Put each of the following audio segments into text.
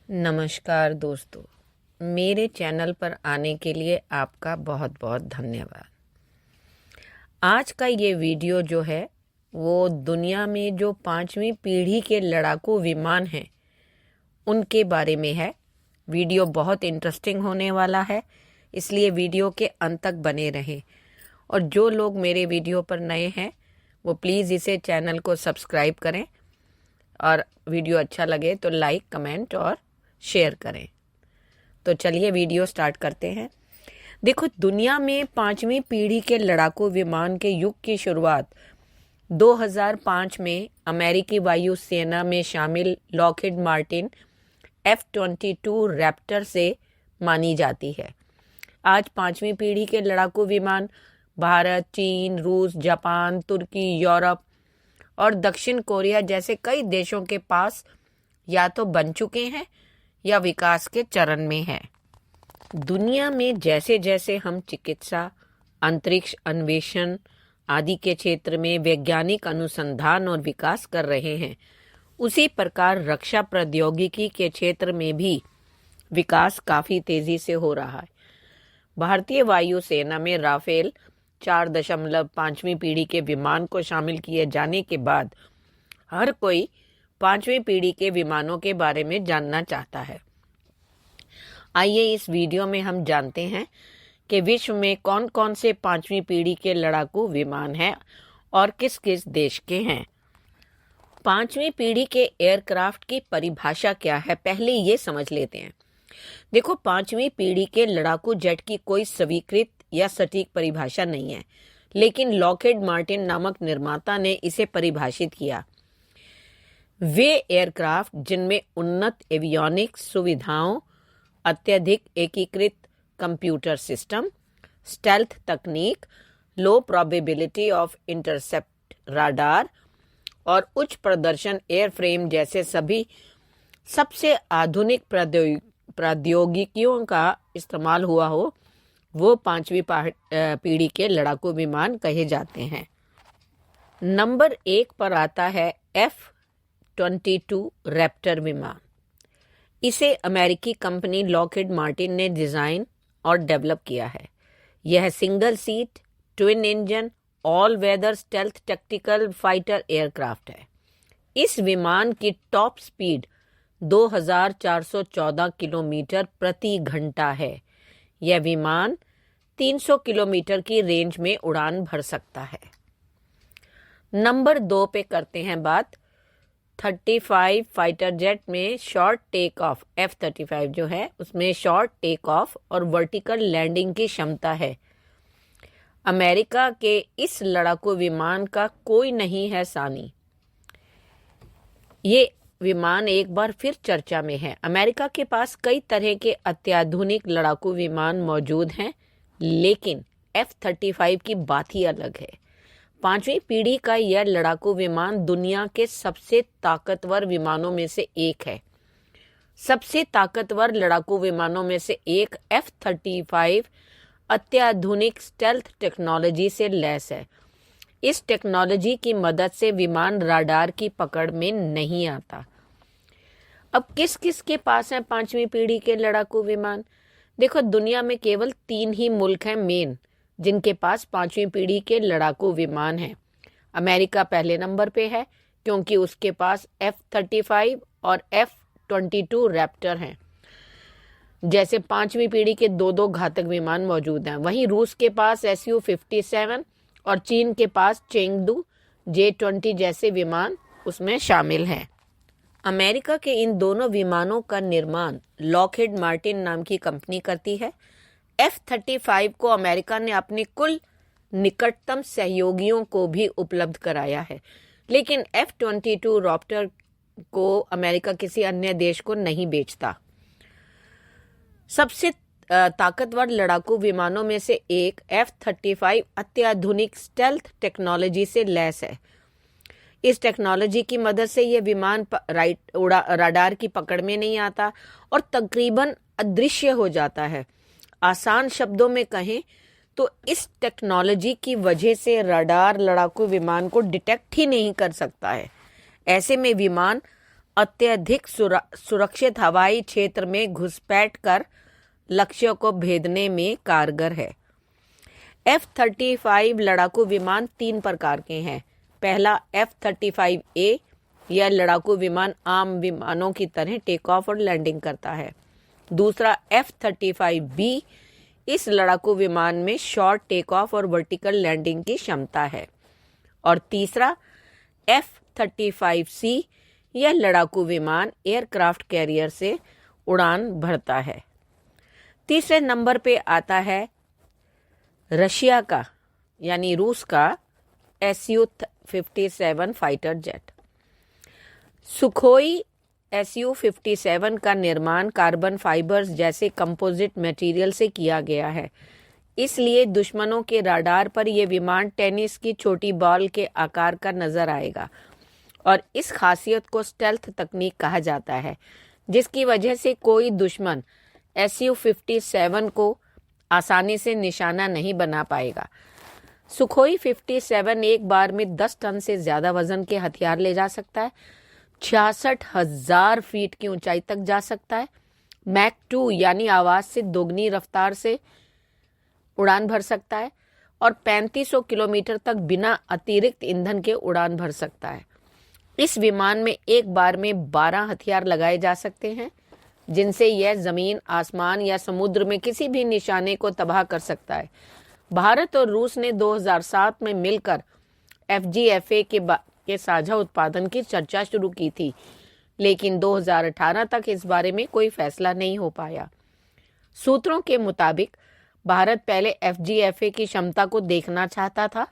नमस्कार दोस्तों, मेरे चैनल पर आने के लिए आपका बहुत बहुत धन्यवाद। आज का ये वीडियो जो है वो दुनिया में जो 5वीं पीढ़ी के लड़ाकू विमान हैं उनके बारे में है। वीडियो बहुत इंटरेस्टिंग होने वाला है, इसलिए वीडियो के अंत तक बने रहें। और जो लोग मेरे वीडियो पर नए हैं वो प्लीज़ इसे चैनल को सब्सक्राइब करें और वीडियो अच्छा लगे तो लाइक, कमेंट और शेयर करें। तो चलिए वीडियो स्टार्ट करते हैं। देखो, दुनिया में 5वीं पीढ़ी के लड़ाकू विमान के युग की शुरुआत 2005 में अमेरिकी वायुसेना में शामिल लॉकहीड मार्टिन F-22 रैप्टर से मानी जाती है। आज 5वीं पीढ़ी के लड़ाकू विमान भारत, चीन, रूस, जापान, तुर्की, यूरोप और दक्षिण कोरिया जैसे कई देशों के पास या तो बन चुके हैं या विकास के चरण में है। दुनिया में जैसे जैसे हम चिकित्सा, अंतरिक्ष अन्वेषण आदि के क्षेत्र में वैज्ञानिक अनुसंधान और विकास कर रहे हैं, उसी प्रकार रक्षा प्रौद्योगिकी के क्षेत्र में भी विकास काफी तेजी से हो रहा है। भारतीय वायुसेना में राफेल 4.5वीं पीढ़ी के विमान को शामिल किए जाने के बाद हर कोई 5वीं पीढ़ी के विमानों के बारे में जानना चाहता है। आइए इस वीडियो में हम जानते हैं कि विश्व में कौन कौन से 5वीं पीढ़ी के लड़ाकू विमान हैं और किस किस देश के हैं। 5वीं पीढ़ी के एयरक्राफ्ट की परिभाषा क्या है, पहले ये समझ लेते हैं। देखो, 5वीं पीढ़ी के लड़ाकू जेट की कोई स्वीकृत या सटीक परिभाषा नहीं है, लेकिन लॉकहीड मार्टिन नामक निर्माता ने इसे परिभाषित किया। वे एयरक्राफ्ट जिनमें उन्नत एवियोनिक्स सुविधाओं, अत्यधिक एकीकृत कंप्यूटर सिस्टम, स्टेल्थ तकनीक, लो प्रोबेबिलिटी ऑफ इंटरसेप्ट राडार और उच्च प्रदर्शन एयरफ्रेम जैसे सभी सबसे आधुनिक प्रौद्योगिकियों का इस्तेमाल हुआ हो, वो 5वीं पीढ़ी के लड़ाकू विमान कहे जाते हैं। नंबर 1 पर आता है F-22 रैप्टर विमान। इसे अमेरिकी कंपनी लॉकहीड मार्टिन ने डिज़ाइन और डेवलप किया है। यह single seat, twin engine, all weather stealth tactical fighter aircraft है। इस विमान की टॉप स्पीड 2414 किलोमीटर प्रति घंटा है। यह विमान 300 किलोमीटर की रेंज में उड़ान भर सकता है। नंबर 2 पे करते हैं बात। 35 फाइटर जेट में शॉर्ट टेक ऑफ, F-35 जो है उसमें शॉर्ट टेक ऑफ और वर्टिकल लैंडिंग की क्षमता है। अमेरिका के इस लड़ाकू विमान का कोई नहीं है सानी। ये विमान एक बार फिर चर्चा में है। अमेरिका के पास कई तरह के अत्याधुनिक लड़ाकू विमान मौजूद हैं, लेकिन F-35 की बात ही अलग है। 5वीं पीढ़ी का यह लड़ाकू विमान दुनिया के सबसे ताकतवर विमानों में से एक है। सबसे ताकतवर लड़ाकू विमानों में से एक F-35 अत्याधुनिक स्टेल्थ टेक्नोलॉजी से लैस है। इस टेक्नोलॉजी की मदद से विमान राडार की पकड़ में नहीं आता। अब किस किस के पास है 5वीं पीढ़ी के लड़ाकू विमान? देखो, दुनिया में केवल 3 ही मुल्क हैं मेन जिनके पास 5वीं पीढ़ी के लड़ाकू विमान हैं। अमेरिका पहले नंबर पे है क्योंकि उसके पास F-35 और F-22 रैप्टर हैं, जैसे 5वीं पीढ़ी के दो घातक विमान मौजूद हैं। वहीं रूस के पास Su-57 और चीन के पास चेंगडू J-20 जैसे विमान उसमें शामिल हैं। अमेरिका के इन दोनों विमानों का निर्माण लॉकहीड मार्टिन नाम की कंपनी करती है। F-35 को अमेरिका ने अपने कुल निकटतम सहयोगियों को भी उपलब्ध कराया है, लेकिन F-22 रैप्टर को अमेरिका किसी अन्य देश को नहीं बेचता। सबसे ताकतवर लड़ाकू विमानों में से एक F-35 अत्याधुनिक स्टेल्थ टेक्नोलॉजी से लैस है। इस टेक्नोलॉजी की मदद से यह विमान राडार की पकड़ में नहीं आता और तकरीबन अदृश्य हो जाता है। आसान शब्दों में कहें तो इस टेक्नोलॉजी की वजह से रडार लड़ाकू विमान को डिटेक्ट ही नहीं कर सकता है। ऐसे में विमान अत्यधिक सुरक्षित हवाई क्षेत्र में घुसपैठ कर लक्ष्यों को भेदने में कारगर है। F-35 लड़ाकू विमान 3 प्रकार के हैं। पहला F-35A, यह लड़ाकू विमान आम विमानों की तरह टेक ऑफ और लैंडिंग करता है। दूसरा F-35B, इस लड़ाकू विमान में शॉर्ट टेक ऑफ और वर्टिकल लैंडिंग की क्षमता है। और तीसरा F-35C, यह लड़ाकू विमान एयरक्राफ्ट कैरियर से उड़ान भरता है। तीसरे नंबर पे आता है रशिया का यानी रूस का Su-57 fighter jet. Sukhoi Su-57 का निर्माण कार्बन फाइबर्स जैसे कंपोजिट मटेरियल से किया गया है, इसलिए दुश्मनों के राडार पर यह विमान टेनिस की छोटी बॉल के आकार का नजर आएगा और इस खासियत को स्टेल्थ तकनीक कहा जाता है, जिसकी वजह से कोई दुश्मन Su-57 को आसानी से निशाना नहीं बना पाएगा। सुखोई 57 एक बार में 10 टन से ज्यादा वजन के हथियार ले जा सकता है, 66,000 फीट की ऊंचाई तक जा सकता है, मैक 2 यानी आवाज से दोगुनी रफ्तार से उड़ान भर सकता है और 3500 किलोमीटर तक बिना अतिरिक्त ईंधन के उड़ान भर सकता है। इस विमान में एक बार में 12 हथियार लगाए जा सकते हैं, जिनसे यह जमीन, आसमान या समुद्र में किसी भी निशाने को तबाह कर सकता है। भारत और रूस ने 2007 में मिलकर FGFA के साझा उत्पादन की चर्चा शुरू की थी, लेकिन 2018 तक इस बारे में कोई फैसला नहीं हो पाया। सूत्रों के मुताबिक भारत पहले FGFA की क्षमता को देखना चाहता था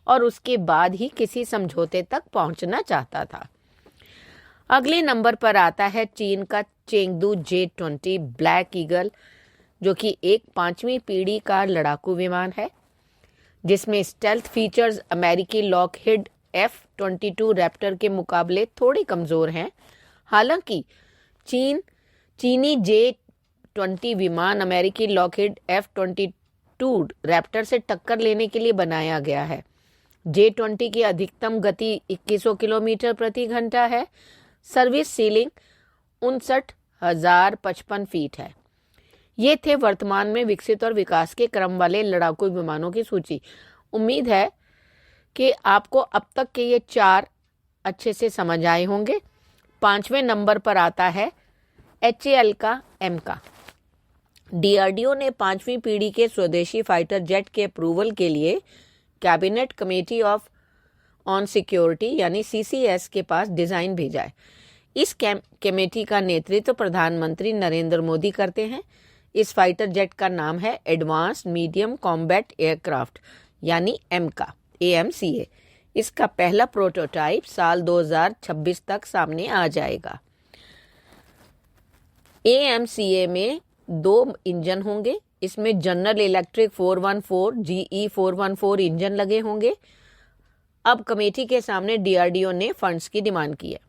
और उसके बाद ही किसी समझौते तक पहुंचना चाहता था। अगले नंबर पर आता है चीन का चेंगडू J-20 ब्लैक ईगल, जो कि एक 5वीं पीढ़ी का लड़ाकू विमान है, जिसमें स्टेल्थ फीचर्स अमेरिकी लॉकहीड F-22 रैप्टर के मुकाबले थोड़े कमजोर हैं। हालांकि चीनी J-20 विमान अमेरिकी लॉकहीड F-22 रैप्टर से टक्कर लेने के लिए बनाया गया है। J-20 की अधिकतम गति 2100 किलोमीटर प्रति घंटा है। सर्विस सीलिंग 59,055 फीट है। ये थे वर्तमान में विकसित और विकास के क्रम वाले लड़ाकू विमानों की सूची। उम्मीद है कि आपको अब तक के ये 4 अच्छे से समझ आए होंगे। 5वें नंबर पर आता है HAL का M का। DRDO ने 5वीं पीढ़ी के स्वदेशी फाइटर जेट के अप्रूवल के लिए cabinet committee of on security यानी CCS के पास डिजाइन भेजा है। इस कमेटी का नेतृत्व प्रधानमंत्री नरेंद्र मोदी करते हैं। इस फाइटर जेट का नाम है एडवांस्ड मीडियम कॉम्बैट एयरक्राफ्ट यानी AMCA। इसका पहला प्रोटोटाइप साल 2026 तक सामने आ जाएगा। AMCA में 2 इंजन होंगे। इसमें जनरल इलेक्ट्रिक 414 GE 414 इंजन लगे होंगे। अब कमेटी के सामने DRDO ने फंड्स की डिमांड की है।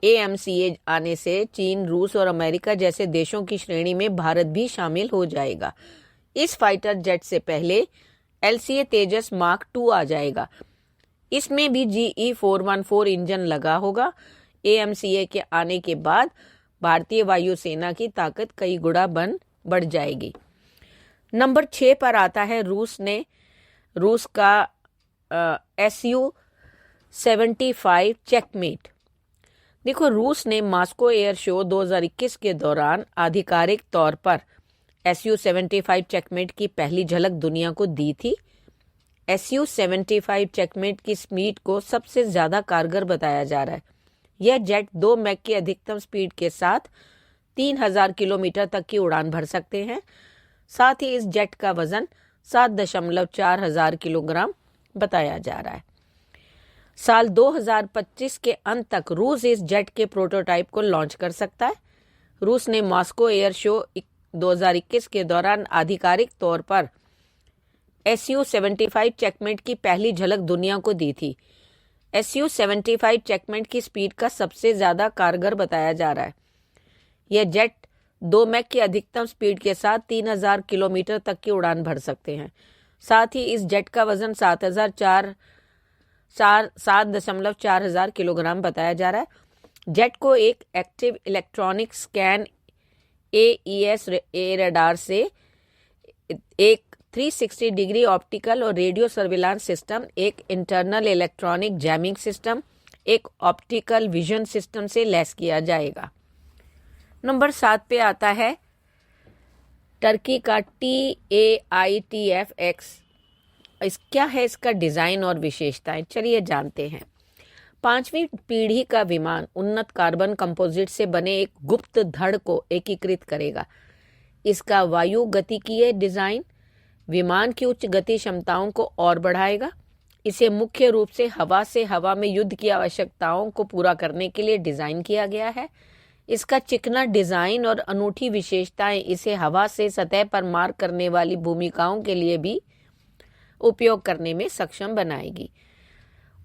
AMCA आने से चीन, रूस और अमेरिका जैसे देशों की श्रेणी में भारत भी शामिल हो जाएगा। इस फाइटर जेट से पहले LCA तेजस मार्क 2 आ जाएगा। इसमें भी GE 414 इंजन लगा होगा। AMCA के आने के बाद भारतीय वायुसेना की ताकत कई गुना बढ़ जाएगी। नंबर 6 पर आता है रूस का Su-75 चेकमेट। देखो, रूस ने मॉस्को एयर शो 2021 के दौरान आधिकारिक तौर पर Su-75 चेकमेट की पहली झलक दुनिया को दी थी। Su-75 चेकमेट की स्पीड को सबसे ज्यादा कारगर बताया जा रहा है। यह जेट 2 मैक की अधिकतम स्पीड के साथ 3000 किलोमीटर तक की उड़ान भर सकते हैं। साथ ही इस जेट का वजन 7.4 हजार किलोग्राम बताया जा रहा है। साल 2025 के अंत तक रूस इस जेट के प्रोटोटाइप को लॉन्च कर सकता है। रूस ने मॉस्को एयर शो 2021 के दौरान आधिकारिक तौर पर Su-75 चेकमेट की पहली झलक दुनिया को दी थी। Su-75 चेकमेट की स्पीड का सबसे ज्यादा कारगर बताया जा रहा है। यह जेट 2 मैक की अधिकतम स्पीड के साथ 3000 किलोमीटर तक की उड़ान भर सकते हैं। साथ ही इस जेट का वजन 7.4 हजार किलोग्राम बताया जा रहा है। जेट को एक active electronic scan AES radar से एक 360 डिग्री ऑप्टिकल और रेडियो सर्विलांस सिस्टम, एक इंटरनल इलेक्ट्रॉनिक जैमिंग सिस्टम, एक ऑप्टिकल विजन सिस्टम से लैस किया जाएगा। नंबर 7 पे आता है टर्की का TAITF-X। क्या है इसका डिज़ाइन और विशेषताएं, चलिए जानते हैं। 5वीं पीढ़ी का विमान उन्नत कार्बन कंपोजिट से बने एक गुप्त धड़ को एकीकृत करेगा। इसका वायु गतिकीय डिज़ाइन विमान की उच्च गति क्षमताओं को और बढ़ाएगा। इसे मुख्य रूप से हवा में युद्ध की आवश्यकताओं को पूरा करने के लिए डिज़ाइन किया गया है। इसका चिकना डिज़ाइन और अनूठी विशेषताएं इसे हवा से सतह पर मार करने वाली भूमिकाओं के लिए भी उपयोग करने में सक्षम बनाएगी।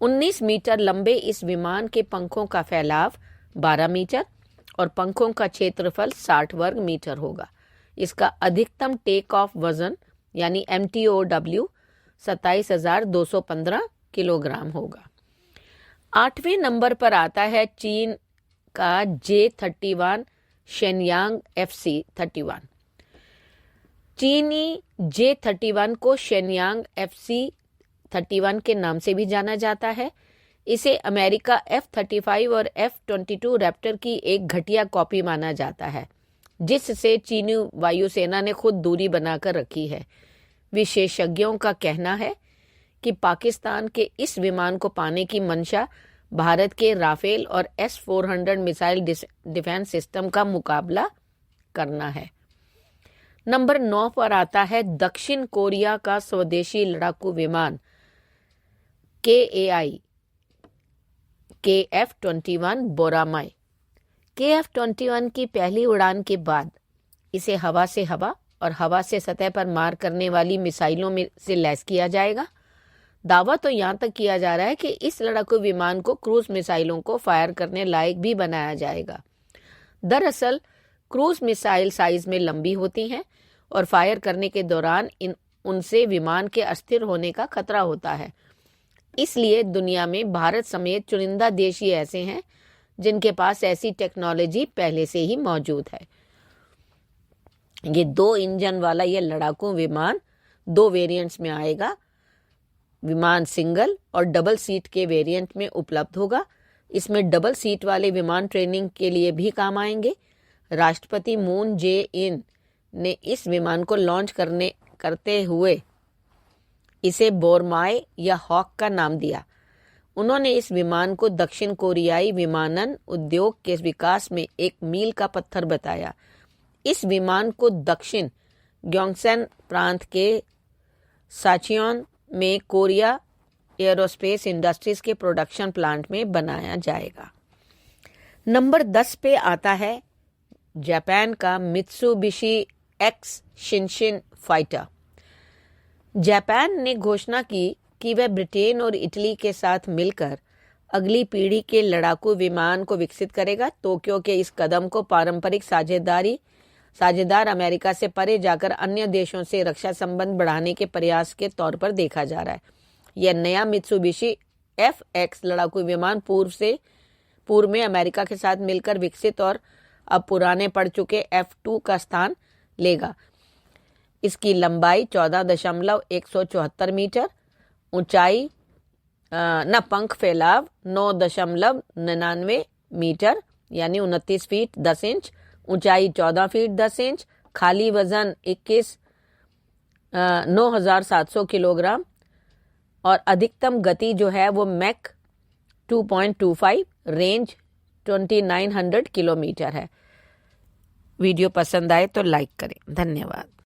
19 मीटर लंबे इस विमान के पंखों का फैलाव 12 मीटर और पंखों का क्षेत्रफल 60 वर्ग मीटर होगा। इसका अधिकतम टेक ऑफ वजन यानी MTOW 27,215 किलोग्राम होगा। 8वें नंबर पर आता है चीन का J-31 शेनयांग FC-31। चीनी J-31 को शेनयांग FC-31 के नाम से भी जाना जाता है। इसे अमेरिका F-35 और F-22 रैप्टर की एक घटिया कॉपी माना जाता है, जिससे चीनी वायुसेना ने खुद दूरी बनाकर रखी है। विशेषज्ञों का कहना है कि पाकिस्तान के इस विमान को पाने की मंशा भारत के राफेल और S-400 मिसाइल डिफेंस सिस्टम का मुकाबला करना है। नंबर 9 पर आता है दक्षिण कोरिया का स्वदेशी लड़ाकू विमान KAI KF-21 बोरामाई। KF-21 की पहली उड़ान के बाद इसे हवा से हवा और हवा से सतह पर मार करने वाली मिसाइलों में से लैस किया जाएगा। दावा तो यहाँ तक किया जा रहा है कि इस लड़ाकू विमान को क्रूज मिसाइलों को फायर करने लायक भी बनाया जाएगा। दरअसल क्रूज मिसाइल साइज में लंबी होती हैं और फायर करने के दौरान उनसे विमान के अस्थिर होने का खतरा होता है। इसलिए दुनिया में भारत समेत चुनिंदा देश ही ऐसे हैं जिनके पास ऐसी टेक्नोलॉजी पहले से ही मौजूद है। ये 2 इंजन वाला ये लड़ाकू विमान 2 वेरिएंट्स में आएगा। विमान सिंगल और डबल सीट के वेरिएंट में उपलब्ध होगा। इसमें डबल सीट वाले विमान ट्रेनिंग के लिए भी काम आएंगे। राष्ट्रपति मून जे-इन ने इस विमान को लॉन्च करते हुए इसे बोरमाई या हॉक का नाम दिया। उन्होंने इस विमान को दक्षिण कोरियाई विमानन उद्योग के विकास में एक मील का पत्थर बताया। इस विमान को दक्षिण ग्योंगसन प्रांत के साचियोन में कोरिया एरोस्पेस इंडस्ट्रीज के प्रोडक्शन प्लांट में बनाया जाएगा। नंबर 10 पे आता है जापान का मित्सुबिशी X शिनशिन फाइटर। जापान ने घोषणा की कि वह ब्रिटेन और इटली के साथ मिलकर अगली पीढ़ी के लड़ाकू विमान को विकसित करेगा। टोक्यो के इस कदम को पारंपरिक साझेदार अमेरिका से परे जाकर अन्य देशों से रक्षा संबंध बढ़ाने के प्रयास के तौर पर देखा जा रहा है। यह नया मित्सुबिशी FX लड़ाकू विमान पूर्व में अमेरिका के साथ मिलकर विकसित और अब पुराने पड़ चुके F2 का स्थान लेगा। इसकी लंबाई 14.174 मीटर, ऊंचाई पंख फैलाव 9.99 मीटर यानी 29 फीट 10 इंच, ऊंचाई 14 फीट 10 इंच, खाली वजन 9,700 किलोग्राम और अधिकतम गति जो है वो मैक 2.25, रेंज 2900 किलोमीटर है। वीडियो पसंद आए तो लाइक करें। धन्यवाद।